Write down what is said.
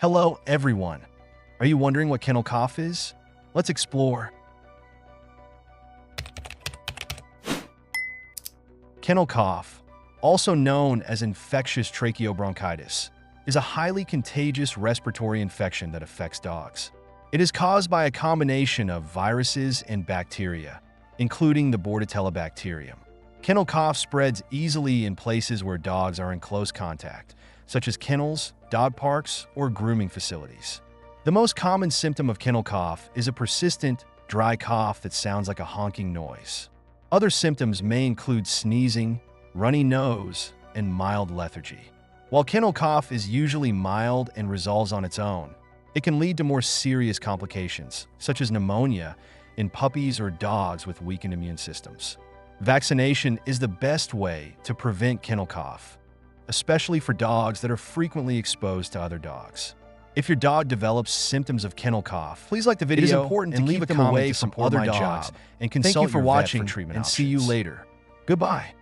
Hello, everyone. Are you wondering what kennel cough is? Let's explore. Kennel cough, also known as infectious tracheobronchitis, is a highly contagious respiratory infection that affects dogs. It is caused by a combination of viruses and bacteria, including the Bordetella bacterium. Kennel cough spreads easily in places where dogs are in close contact, such as kennels, dog parks, or grooming facilities. The most common symptom of kennel cough is a persistent, dry cough that sounds like a honking noise. Other symptoms may include sneezing, runny nose, and mild lethargy. While kennel cough is usually mild and resolves on its own, it can lead to more serious complications, such as pneumonia, in puppies or dogs with weakened immune systems. Vaccination is the best way to prevent kennel cough, especially for dogs that are frequently exposed to other dogs. If your dog develops symptoms of kennel cough, please like the video. It is important to keep them away from other dogs and consult your vet for treatment options. And see you later. Goodbye.